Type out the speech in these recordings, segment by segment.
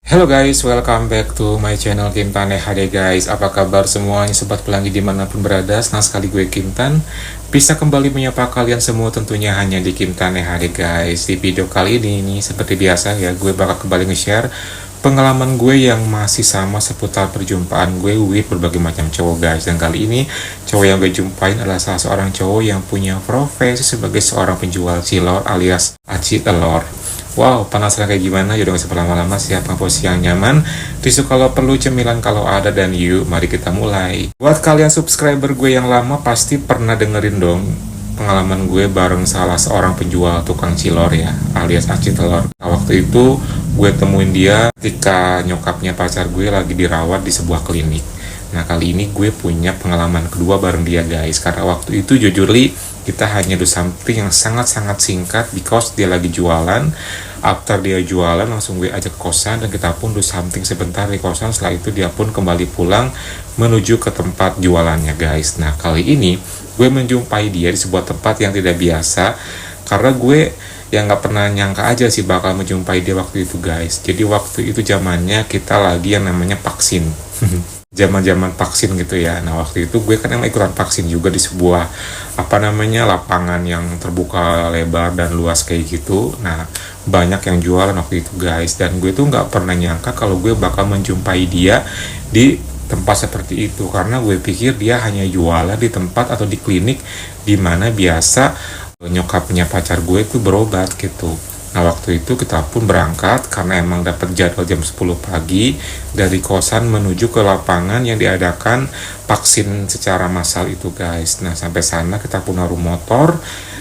Hello guys, welcome back to my channel Kim Tan HD guys. Apa kabar semuanya sobat pelangi dimanapun berada? Senang sekali gue Kim Tan bisa kembali menyapa kalian semua tentunya hanya di Kim Tan HD guys. Di video kali ini seperti biasa ya, gue bakal kembali nge-share pengalaman gue yang masih sama seputar perjumpaan gue with berbagai macam cowok guys. Dan kali ini cowok yang gue jumpain adalah salah seorang cowok yang punya profesi sebagai seorang penjual cilor alias aci telur. Wow, penasaran kayak gimana? Yaudah gak usah berlama-lama, siapkan posisi yang nyaman, tisu kalau perlu, cemilan kalau ada, dan yuk, mari kita mulai. Buat kalian subscriber gue yang lama pasti pernah dengerin dong pengalaman gue bareng salah seorang penjual tukang cilor ya, alias aci telur. Nah, waktu itu gue temuin dia ketika nyokapnya pacar gue lagi dirawat di sebuah klinik. Nah, kali ini gue punya pengalaman kedua bareng dia guys, karena waktu itu jujur li kita hanya do something yang sangat-sangat singkat because dia lagi jualan. After dia jualan langsung gue ajak kosan dan kita pun do something sebentar di kosan. Setelah itu dia pun kembali pulang menuju ke tempat jualannya guys. Nah, kali ini gue menjumpai dia di sebuah tempat yang tidak biasa, karena gue yang nggak pernah nyangka aja sih bakal menjumpai dia waktu itu guys. Jadi waktu itu zamannya kita lagi yang namanya vaksin. Zaman-zaman vaksin gitu ya. Nah, waktu itu gue kan emang ikutan vaksin juga di sebuah lapangan yang terbuka lebar dan luas kayak gitu. Nah, banyak yang jualan waktu itu guys, dan gue tuh nggak pernah nyangka kalau gue bakal menjumpai dia di tempat seperti itu, karena gue pikir dia hanya jualan di tempat atau di klinik di mana biasa nyokapnya pacar gue itu berobat gitu. Nah, waktu itu kita pun berangkat karena emang dapat jadwal jam 10 pagi dari kosan menuju ke lapangan yang diadakan vaksin secara massal itu guys. Nah, sampai sana kita pun naruh motor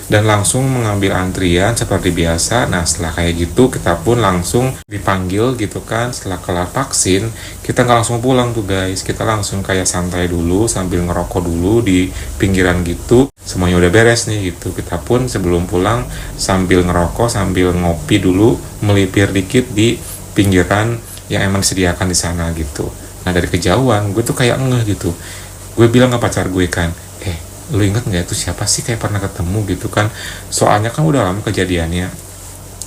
dan langsung mengambil antrian seperti biasa. Nah, setelah kayak gitu kita pun langsung dipanggil gitu kan. Setelah kelar vaksin kita nggak langsung pulang tuh guys, kita langsung kayak santai dulu sambil ngerokok dulu di pinggiran gitu. Semuanya udah beres nih gitu, kita pun sebelum pulang sambil ngerokok sambil ngopi dulu, melipir dikit di pinggiran yang emang disediakan di sana gitu. Nah, dari kejauhan gue tuh kayak ngeh gitu, gue bilang ke pacar gue kan, lu inget nggak itu siapa sih, kayak pernah ketemu gitu kan, soalnya kan udah lama kejadiannya,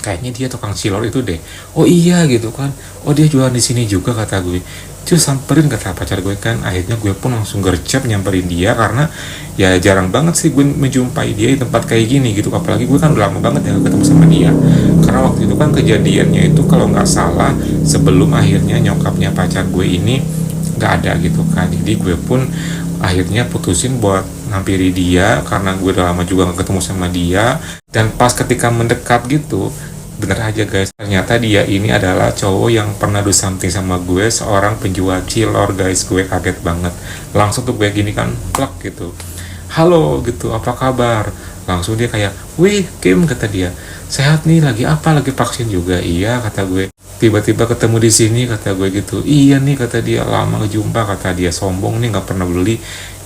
kayaknya dia tukang cilor itu deh. Oh iya gitu kan, oh dia jualan di sini juga kata gue. Cuy samperin kata pacar gue kan. Akhirnya gue pun langsung gercep nyamperin dia, karena ya jarang banget sih gue menjumpai dia di tempat kayak gini gitu. Apalagi gue kan udah lama banget ya ketemu sama dia, karena waktu itu kan kejadiannya itu kalau nggak salah sebelum akhirnya nyokapnya pacar gue ini nggak ada gitu kan. Jadi gue pun akhirnya putusin buat ngampiri dia karena gue udah lama juga gak ketemu sama dia. Dan pas ketika mendekat gitu, bener aja guys, ternyata dia ini adalah cowok yang pernah do something sama gue, seorang penjual cilor guys. Gue kaget banget, langsung tuh gue gini kan, plak gitu, halo gitu, apa kabar. Langsung dia kayak, wih Kim kata dia, sehat nih, lagi apa, lagi vaksin juga. Iya kata gue, tiba-tiba ketemu di sini kata gue gitu. Iya nih kata dia, lama ngejumpa kata dia. Sombong nih nggak pernah beli.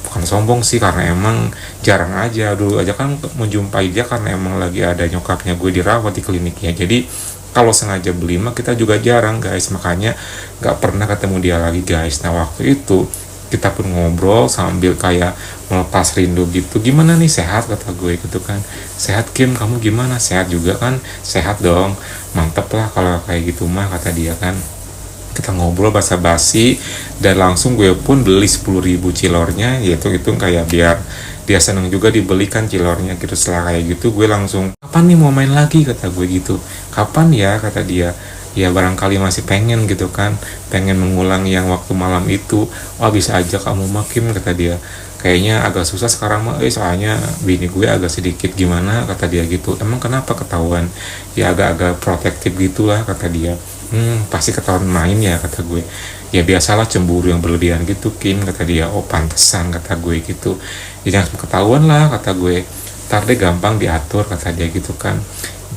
Bukan sombong sih, karena emang jarang aja. Dulu aja kan menjumpai dia karena emang lagi ada nyokapnya gue dirawat di kliniknya. Jadi kalau sengaja beli mah kita juga jarang guys, makanya nggak pernah ketemu dia lagi guys. Nah, waktu itu kita pun ngobrol sambil kayak melepas rindu gitu. Gimana nih, sehat kata gue gitu kan. Sehat Kim, kamu gimana, sehat juga kan? Sehat dong, mantep lah kalau kayak gitu mah kata dia kan. Kita ngobrol basa-basi dan langsung gue pun beli 10.000 cilornya, yaitu itu kayak biar dia seneng juga dibelikan cilornya gitu. Setelah kayak gitu gue langsung, kapan nih mau main lagi kata gue gitu. Kapan ya kata dia. Ya barangkali masih pengen gitu kan, pengen mengulang yang waktu malam itu. Oh bisa aja kamu makin kata dia. Kayaknya agak susah sekarang mah, soalnya bini gue agak sedikit gimana kata dia gitu. Emang kenapa ketahuan? Ya agak-agak protektif gitulah kata dia. Pasti ketahuan main ya kata gue. Ya biasalah cemburu yang berlebihan gitu Kim kata dia. Oh pantesan kata gue gitu. Ya jangan ketahuan lah kata gue. Ntar deh gampang diatur kata dia gitu kan.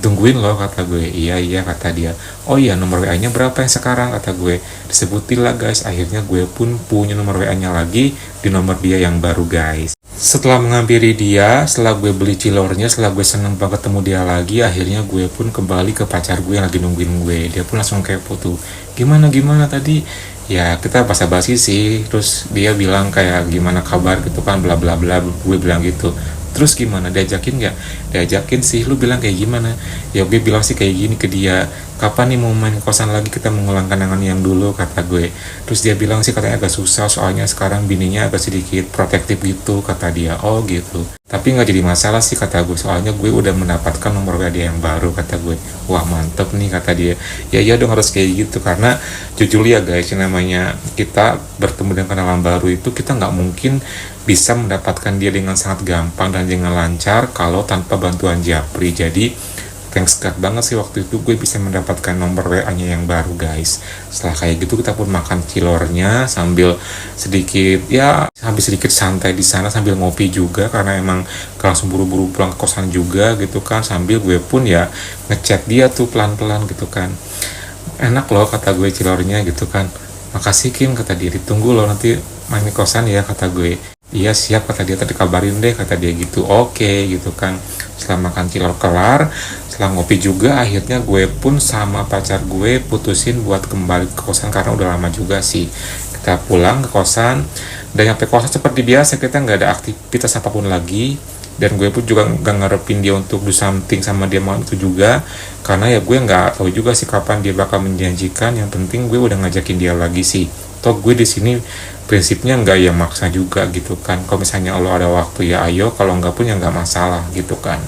Tungguin loh kata gue. Iya kata dia. Oh iya, nomor WA nya berapa yang sekarang kata gue. Disebutin lah guys. Akhirnya gue pun punya nomor WA nya lagi di nomor dia yang baru guys. Setelah menghampiri dia, setelah gue beli cilornya, setelah gue seneng banget ketemu dia lagi, akhirnya gue pun kembali ke pacar gue yang lagi nungguin gue. Dia pun langsung kepo tuh, gimana tadi. Ya kita basa-basi sih, terus dia bilang kayak gimana kabar gitu kan, bla bla bla. Gue bilang gitu, terus gimana, diajakin nggak? Diajakin sih. Lu bilang kayak gimana? Ya gue bilang sih kayak gini ke dia, kapan nih mau main ke kosan lagi, kita mengulang kenangan yang dulu, kata gue. Terus dia bilang sih katanya agak susah soalnya sekarang bininya agak sedikit protektif gitu, kata dia. Oh gitu, tapi nggak jadi masalah sih, kata gue, soalnya gue udah mendapatkan nomor WA dia yang baru, kata gue. Wah mantep nih, kata dia. Ya iya dong, harus kayak gitu, karena jujur ya guys, yang namanya kita bertemu dengan kenalan baru itu, kita nggak mungkin bisa mendapatkan dia dengan sangat gampang dan dengan lancar kalau tanpa bantuan Japri. Jadi thanks God banget sih waktu itu gue bisa mendapatkan nomor WA-nya yang baru guys. Setelah kayak gitu kita pun makan cilornya sambil sedikit santai di sana, sambil ngopi juga karena emang langsung buru-buru pulang ke kosan juga gitu kan, sambil gue pun ya ngechat dia tuh pelan-pelan gitu kan. Enak loh, kata gue, cilornya gitu kan. Makasih Kim, kata dia, ditunggu loh nanti main di kosan ya, kata gue. Iya siap, kata dia, tadi kabarin deh, kata dia gitu. Oke gitu kan. Setelah makan cilor kelar, setelah ngopi juga, akhirnya gue pun sama pacar gue putusin buat kembali ke kosan karena udah lama juga sih. Kita pulang ke kosan, dan nyampe kosan seperti biasa, kita nggak ada aktivitas apapun lagi. Dan gue pun juga nggak ngarepin dia untuk do something sama dia malam itu juga, karena ya gue nggak tahu juga sih kapan dia bakal menjanjikan. Yang penting gue udah ngajakin dia lagi sih. Toh gue di sini prinsipnya nggak yang maksa juga gitu kan. Kalau misalnya Allah ada waktu ya ayo, kalau nggak pun ya nggak masalah gitu kan.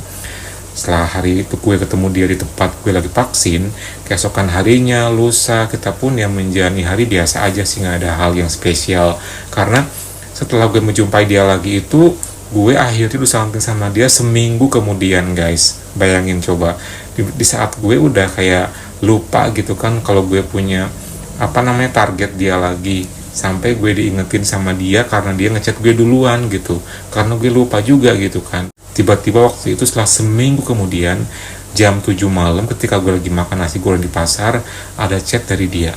Setelah hari itu gue ketemu dia di tempat gue lagi vaksin, keesokan harinya lusa kita pun yang menjalani hari biasa aja sih, nggak ada hal yang spesial. Karena setelah gue menjumpai dia lagi itu, gue akhirnya udah samping sama dia seminggu kemudian guys. Bayangin coba, di saat gue udah kayak lupa gitu kan kalau gue punya target dia lagi, sampai gue diingetin sama dia karena dia ngechat gue duluan gitu, karena gue lupa juga gitu kan. Tiba-tiba waktu itu setelah seminggu kemudian jam 7 malam ketika gue lagi makan nasi goreng di pasar, ada chat dari dia.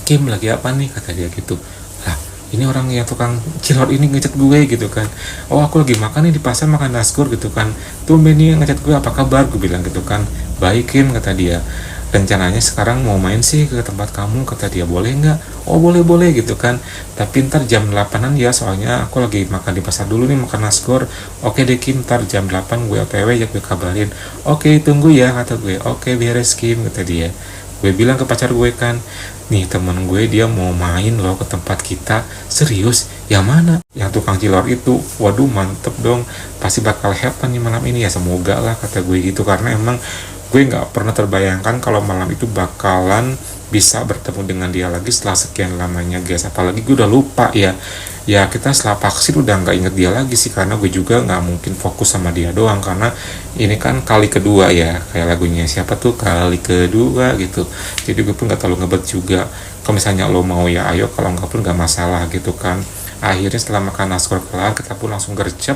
Kim lagi apa nih, kata dia gitu. Lah ini orang yang tukang cilor ini ngechat gue gitu kan. Oh aku lagi makan nih di pasar, makan nasgor gitu kan. Tuh ini ngechat gue, apa kabar, gue bilang gitu kan. Baik Kim, kata dia. Rencananya sekarang mau main sih ke tempat kamu, kata dia. Boleh nggak? Oh boleh gitu kan. Tapi ntar jam 8an ya, soalnya aku lagi makan di pasar dulu nih, makan nasgor. Oke deh Kim, ntar jam 8 gue otw ya, gue kabarin. Oke tunggu ya, kata gue. Oke beres Kim, kata dia. Gue bilang ke pacar gue kan, nih temen gue dia mau main loh ke tempat kita. Serius? Yang mana? Yang tukang cilor itu. Waduh mantep dong, pasti bakal happen nih malam ini ya, semoga lah, kata gue gitu. Karena emang gue nggak pernah terbayangkan kalau malam itu bakalan bisa bertemu dengan dia lagi setelah sekian lamanya guys. Apalagi gue udah lupa ya kita setelah vaksin udah nggak inget dia lagi sih, karena gue juga nggak mungkin fokus sama dia doang, karena ini kan kali kedua ya, kayak lagunya siapa tuh, kali kedua gitu. Jadi gue pun nggak terlalu ngebet juga. Kalau misalnya lo mau ya ayo, kalau nggak pun nggak masalah gitu kan. Akhirnya setelah makan nasgor kelar, kita pun langsung gercep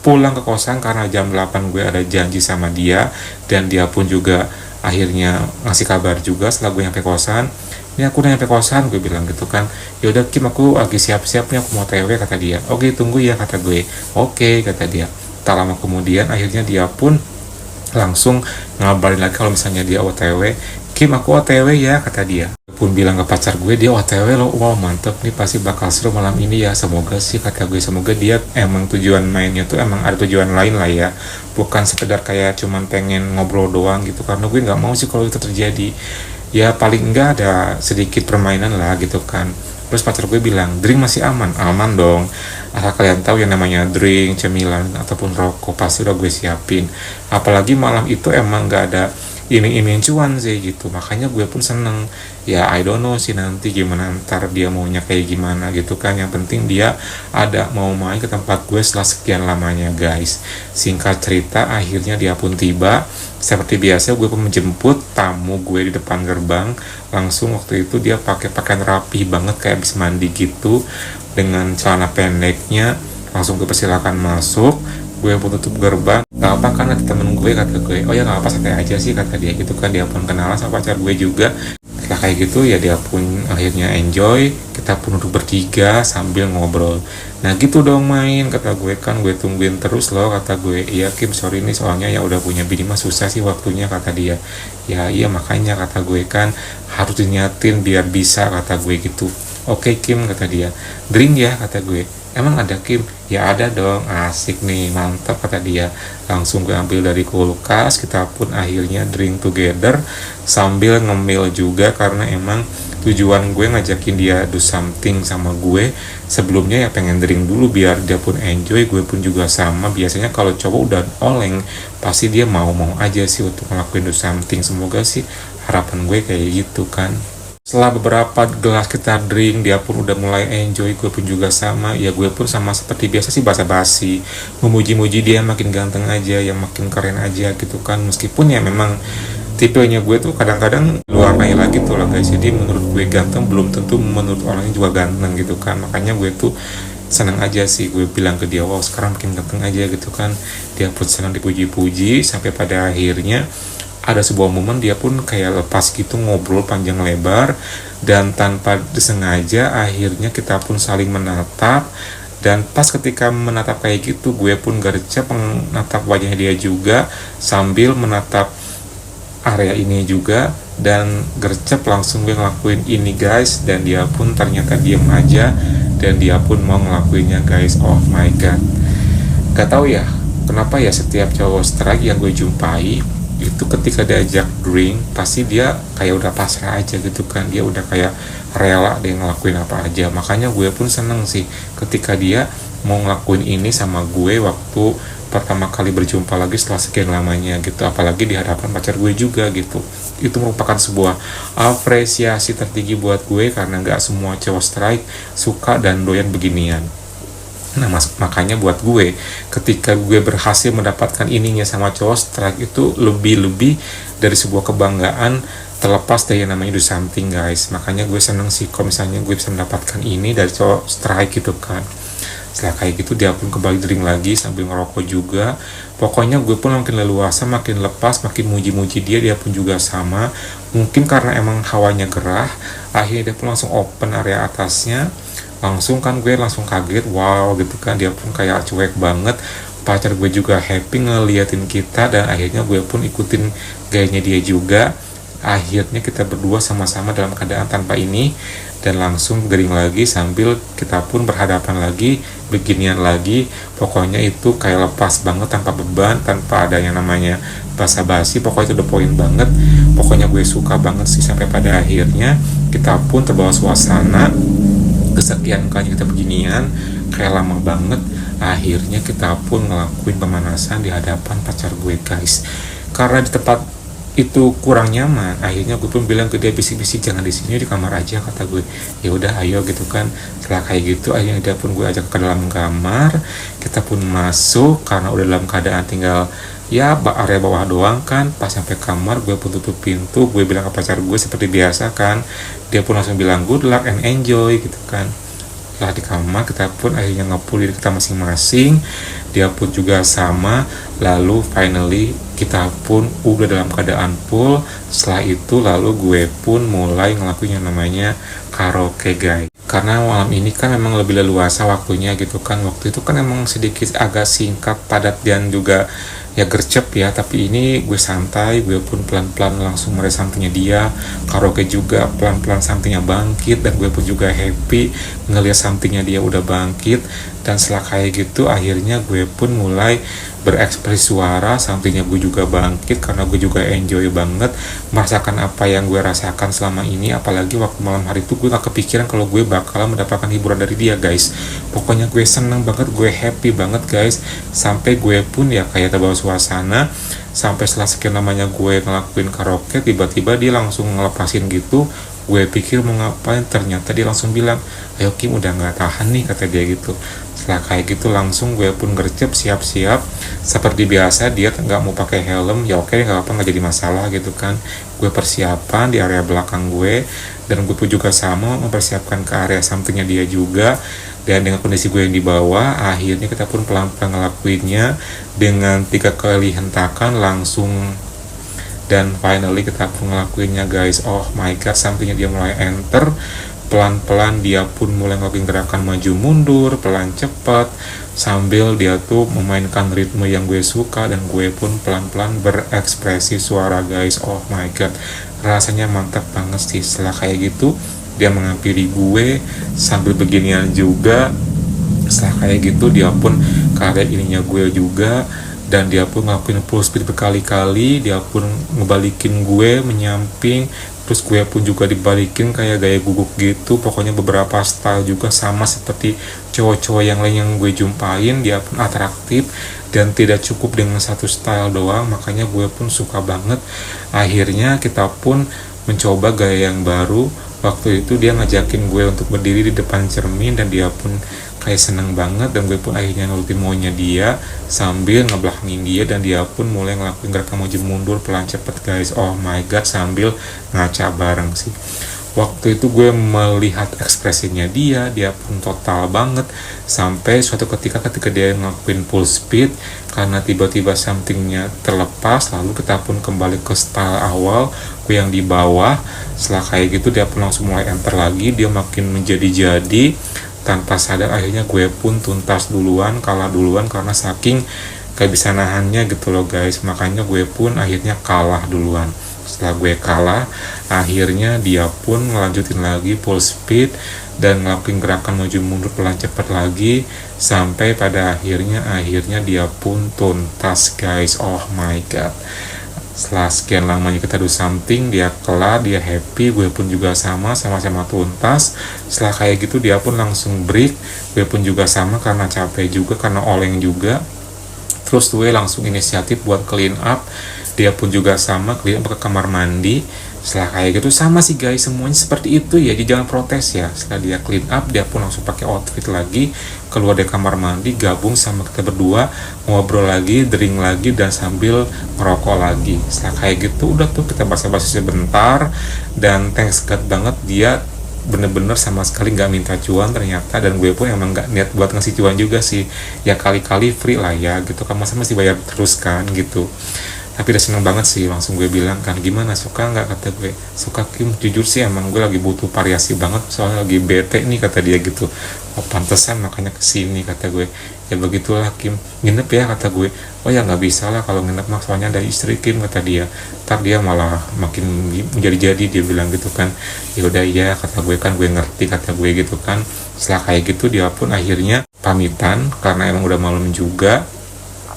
pulang ke kosan karena jam 8 gue ada janji sama dia. Dan dia pun juga akhirnya ngasih kabar juga setelah gue nyampe kosan. Ini aku udah nyampe kosan, gue bilang gitu kan. Yaudah Kim, aku lagi siap-siap nih, aku mau TW, kata dia. Oke tunggu ya, kata gue. Oke, kata dia. Tak lama kemudian akhirnya dia pun langsung ngabarin lagi kalau misalnya dia OTW. Kim aku OTW ya, kata dia. Pun bilang ke pacar gue dia OTW loh. Wow mantep nih, pasti bakal seru malam ini ya, semoga sih, kata gue. Semoga dia emang tujuan mainnya tuh emang ada tujuan lain lah ya, bukan sekedar kayak cuman pengen ngobrol doang gitu. Karena gue nggak mau sih kalau itu terjadi. Ya paling enggak ada sedikit permainan lah gitu kan. Terus pacar gue bilang, drink masih aman? Aman dong, asal kalian tahu yang namanya drink, cemilan, ataupun rokok pasti udah gue siapin. Apalagi malam itu emang gak ada iming-iming cuan sih gitu, makanya gue pun seneng. Ya I don't know sih nanti gimana, ntar dia maunya kayak gimana gitu kan. Yang penting dia ada mau main ke tempat gue setelah sekian lamanya guys. Singkat cerita akhirnya dia pun tiba. Seperti biasa gue pun menjemput tamu gue di depan gerbang. Langsung waktu itu dia pakai pakaian rapi banget kayak habis mandi gitu, dengan celana pendeknya. Langsung gue persilakan masuk. Gue pun tutup gerbang. Gak apa kan, ada temen gue, kata gue. Oh ya gak apa, santai aja sih, kata dia gitu kan. Dia pun kenalan sama pacar gue juga. Setelah kayak gitu ya dia pun akhirnya enjoy. Kita pun duduk bertiga sambil ngobrol. Nah gitu dong main, kata gue kan. Gue tungguin terus loh, kata gue. Iya Kim, sorry nih soalnya ya udah punya bini mah susah sih waktunya, kata dia. Ya iya makanya, kata gue kan, harus dinyatin biar bisa, kata gue gitu. Oke Kim, kata dia. Drink ya, kata gue. emang ada Kim? Ya ada dong, asik nih, mantap kata dia. Langsung gue ambil dari kulkas, kita pun akhirnya drink together sambil ngemil juga, karena emang tujuan gue ngajakin dia do something sama gue sebelumnya ya pengen drink dulu biar dia pun enjoy, gue pun juga sama. Biasanya kalau cowok udah oleng pasti dia mau-mau aja sih untuk ngelakuin do something. Semoga sih harapan gue kayak gitu kan. Setelah beberapa gelas kita drink, dia pun udah mulai enjoy, gue pun juga sama. Ya gue pun sama seperti biasa sih, basa-basi, memuji-muji dia makin ganteng aja, yang makin keren aja gitu kan. Meskipun ya memang tipenya gue tuh kadang-kadang luarnya lagi tuh lah guys. Jadi menurut gue ganteng belum tentu menurut orangnya juga ganteng gitu kan. Makanya gue tuh senang aja sih, gue bilang ke dia, wow sekarang makin ganteng aja gitu kan. Dia pun senang dipuji-puji, sampai pada akhirnya ada sebuah momen dia pun kayak lepas gitu ngobrol panjang lebar, dan tanpa disengaja akhirnya kita pun saling menatap. Dan pas ketika menatap kayak gitu, gue pun gercep menatap wajahnya dia juga sambil menatap area ini juga, dan gercep langsung gue ngelakuin ini guys. Dan dia pun ternyata diem aja, dan dia pun mau ngelakuinnya guys. Oh my god, gak tahu ya kenapa ya setiap cowok strike yang gue jumpai itu ketika diajak drink pasti dia kayak udah pasrah aja gitu kan. Dia udah kayak rela dia ngelakuin apa aja. Makanya gue pun seneng sih ketika dia mau ngelakuin ini sama gue waktu pertama kali berjumpa lagi setelah sekian lamanya gitu, apalagi di hadapan pacar gue juga gitu. Itu merupakan sebuah apresiasi tertinggi buat gue, karena gak semua cowok strike suka dan doyan beginian. Nah makanya buat gue, ketika gue berhasil mendapatkan ininya sama cowok strike, itu lebih dari sebuah kebanggaan, terlepas dari yang namanya do something guys. Makanya gue seneng sih kalau misalnya gue bisa mendapatkan ini dari cowok strike gitu kan. Setelah kayak gitu dia pun kembali drink lagi sambil ngerokok juga. Pokoknya gue pun makin leluasa, makin lepas, makin muji-muji dia. Dia pun juga sama. Mungkin karena emang hawanya gerah, akhirnya dia pun langsung open area atasnya. Langsung kan gue langsung kaget, wow gitu kan. Dia pun kayak cuek banget. Pacar gue juga happy ngeliatin kita, dan akhirnya gue pun ikutin gayanya dia juga. Akhirnya kita berdua sama-sama dalam keadaan tanpa ini, dan langsung gering lagi sambil kita pun berhadapan lagi, beginian lagi. Pokoknya itu kayak lepas banget, tanpa beban, tanpa ada yang namanya basa-basi. Pokoknya itu udah poin banget. Pokoknya gue suka banget sih, sampai pada akhirnya kita pun terbawa suasana. Kesekian kali kita beginian, kayak lama banget. Akhirnya kita pun ngelakuin pemanasan di hadapan pacar gue guys. Karena di tempat itu kurang nyaman, akhirnya gue pun bilang ke dia bisik-bisik, jangan di sini, di kamar aja kata gue. Ya udah ayo gitu kan. Setelah kayak gitu akhirnya dia pun gue ajak ke dalam kamar. Kita pun masuk karena udah dalam keadaan tinggal ya area bawah doang kan. Pas sampai kamar gue pun tutup pintu, gue bilang ke pacar gue seperti biasa kan. Dia pun langsung bilang good luck and enjoy gitu kan. Setelah di kamar kita pun akhirnya nge-pull diri kita masing-masing. Dia pun juga sama. Lalu finally kita pun udah dalam keadaan full. Setelah itu lalu gue pun mulai ngelakuin yang namanya karaoke guys. Karena malam ini kan memang lebih leluasa waktunya gitu kan. Waktu itu kan emang sedikit agak singkat, padat, dan juga ya gercep ya. Tapi ini gue santai, gue pun pelan-pelan langsung meraih somethingnya dia. Karaoke juga pelan-pelan somethingnya bangkit, dan gue pun juga happy ngeliat somethingnya dia udah bangkit. Dan setelah kayak gitu akhirnya gue pun mulai berekspresi suara, somethingnya gue juga bangkit, karena gue juga enjoy banget merasakan apa yang gue rasakan selama ini. Apalagi waktu malam hari itu gue gak kepikiran kalau gue bakal mendapatkan hiburan dari dia guys. Pokoknya gue seneng banget, gue happy banget guys. Sampai gue pun ya kayak terbawa suasana. Sampai setelah sekian lamanya gue ngelakuin karaoke, tiba-tiba dia langsung ngelepasin gitu. Gue pikir mau ngapain, ternyata dia langsung bilang, ayo Kim udah gak tahan nih, kata dia gitu. Setelah kayak gitu langsung gue pun gercep, siap-siap. Seperti biasa dia nggak mau pakai helm, ya oke nggak apa-apa, nggak jadi masalah gitu kan. Gue persiapan di area belakang gue, dan gue pun juga sama mempersiapkan ke area sampingnya dia juga. Dan dengan kondisi gue yang di bawah, akhirnya kita pun pelan-pelan ngelakuinnya dengan 3 kali hentakan langsung. Dan finally kita pun ngelakuinnya guys. Oh my god, sampingnya dia mulai enter. Pelan-pelan dia pun mulai ngelakuin gerakan maju mundur, pelan cepat, sambil dia tuh memainkan ritme yang gue suka. Dan gue pun pelan-pelan berekspresi suara guys. Oh my god, rasanya mantap banget sih. Setelah kayak gitu dia menghampiri gue sambil beginian juga, Setelah kayak gitu dia pun kaget ininya gue juga, dan dia pun ngelakuin full speed berkali-kali, dia pun ngebalikin gue menyamping, terus gue pun juga dibalikin kayak gaya guguk gitu. Pokoknya beberapa style juga sama seperti cowok-cowok yang lain yang gue jumpain. Dia pun atraktif dan tidak cukup dengan satu style doang, makanya gue pun suka banget. Akhirnya kita pun mencoba gaya yang baru. Waktu itu dia ngajakin gue untuk berdiri di depan cermin, dan dia pun kayak seneng banget, dan gue pun akhirnya nurutin maunya dia sambil ngebelakangin dia, dan dia pun mulai ngelakuin gerakan maju mundur pelan cepet guys. Oh my god, sambil ngaca bareng sih. Waktu itu gue melihat ekspresinya dia pun total banget, sampai suatu ketika dia ngelakuin full speed, karena tiba-tiba somethingnya terlepas, lalu kita pun kembali ke style awal, gue yang di bawah. Setelah kayak gitu dia pun langsung mulai enter lagi, dia makin menjadi-jadi. Tanpa sadar akhirnya gue pun tuntas duluan, kalah duluan, karena saking gak bisa nahannya gitu loh guys. Makanya gue pun akhirnya kalah duluan. Setelah gue kalah, akhirnya dia pun ngelanjutin lagi full speed dan ngelakuin gerakan maju mundur pelan cepat lagi, sampai pada akhirnya dia pun tuntas guys. Oh my god, setelah sekian lamanya kita do something, dia kelar, dia happy, gue pun juga sama-sama tuntas. Setelah kayak gitu dia pun langsung break, gue pun juga sama karena capek juga, karena oleng juga. Terus gue langsung inisiatif buat clean up, dia pun juga sama clean up ke kamar mandi. Setelah kayak gitu sama sih guys, semuanya seperti itu ya, jadi jangan protes ya. Setelah dia clean up, dia pun langsung pakai outfit lagi, keluar dari kamar mandi, gabung sama kita berdua, ngobrol lagi, drink lagi, dan sambil merokok lagi. Setelah kayak gitu udah tuh kita basa-basi sebentar, dan thanks God banget dia bener-bener sama sekali nggak minta cuan ternyata, dan gue pun emang nggak niat buat ngasih cuan juga sih ya, kali-kali free lah ya gitu kan, masa masih bayar terus kan gitu. Tapi udah seneng banget sih, langsung gue bilang kan, gimana, suka nggak? Kata gue, suka Kim, jujur sih emang gue lagi butuh variasi banget, soalnya lagi bete nih, kata dia gitu. Oh pantesan makanya kesini, kata gue. Ya begitulah Kim, nginep ya, kata gue. Oh ya nggak bisa lah kalau nginep, soalnya ada istri Kim, kata dia. Ntar dia malah makin menjadi-jadi, dia bilang gitu kan. Ya udah ya, kata gue kan, gue ngerti, kata gue gitu kan. Setelah kayak gitu dia pun akhirnya pamitan, karena emang udah malam juga.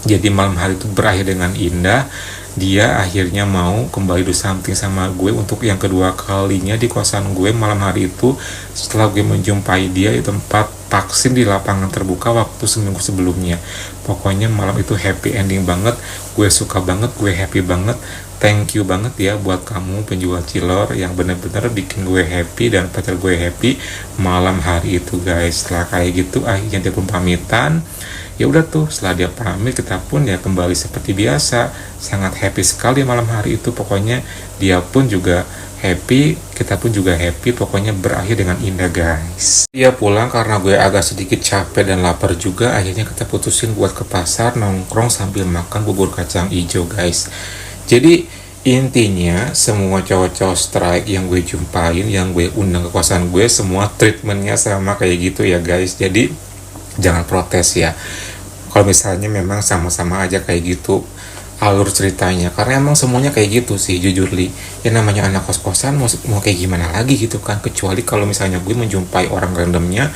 Jadi malam hari itu berakhir dengan indah. Dia akhirnya mau kembali do something sama gue untuk yang kedua kalinya di kosan gue malam hari itu, setelah gue menjumpai dia di tempat vaksin di lapangan terbuka waktu seminggu sebelumnya. Pokoknya malam itu happy ending banget, gue suka banget, gue happy banget. Thank you banget ya buat kamu penjual cilor yang bener-bener bikin gue happy dan pacar gue happy malam hari itu guys. Setelah kayak gitu akhirnya dia pun pamitan. Ya udah tuh, setelah dia pamit kita pun ya kembali seperti biasa, sangat happy sekali malam hari itu. Pokoknya dia pun juga happy, kita pun juga happy, pokoknya berakhir dengan indah guys. Dia pulang karena gue agak sedikit capek dan lapar juga, akhirnya kita putusin buat ke pasar nongkrong sambil makan bubur kacang hijau guys. Jadi intinya semua cowok-cowok strike yang gue jumpain, yang gue undang ke kosan gue, semua treatmentnya sama kayak gitu ya guys. Jadi jangan protes ya kalau misalnya memang sama-sama aja kayak gitu alur ceritanya, karena emang semuanya kayak gitu sih jujur li. Ya namanya anak kos-kosan mau kayak gimana lagi gitu kan, kecuali kalau misalnya gue menjumpai orang randomnya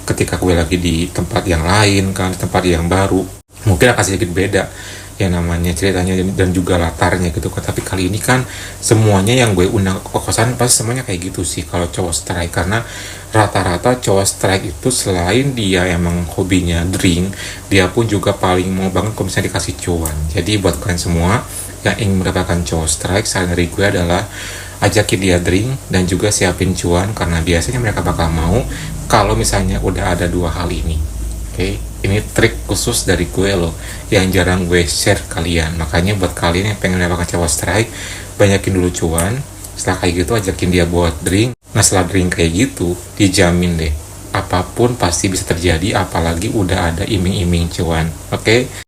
ketika gue lagi di tempat yang lain kan, di tempat yang baru, mungkin akan sedikit beda ya namanya ceritanya dan juga latarnya gitu kan. Tapi kali ini kan semuanya yang gue undang ke kosan pasti semuanya kayak gitu sih kalau cowok strike, karena rata-rata cowok strike itu selain dia emang hobinya drink, dia pun juga paling mau banget kalau misalnya dikasih cuan. Jadi buat kalian semua yang ingin mendapatkan cowok strike, saran dari gue adalah ajakin dia drink dan juga siapin cuan, karena biasanya mereka bakal mau kalau misalnya udah ada dua hal ini. Oke, ini trik khusus dari gue loh, yang jarang gue share kalian. Makanya buat kalian yang pengen mendapatkan cowok strike, banyakin dulu cuan. Setelah kayak gitu ajakin dia buat drink. Nah setelah drink kayak gitu, dijamin deh apapun pasti bisa terjadi, apalagi udah ada iming-iming cuan. Oke?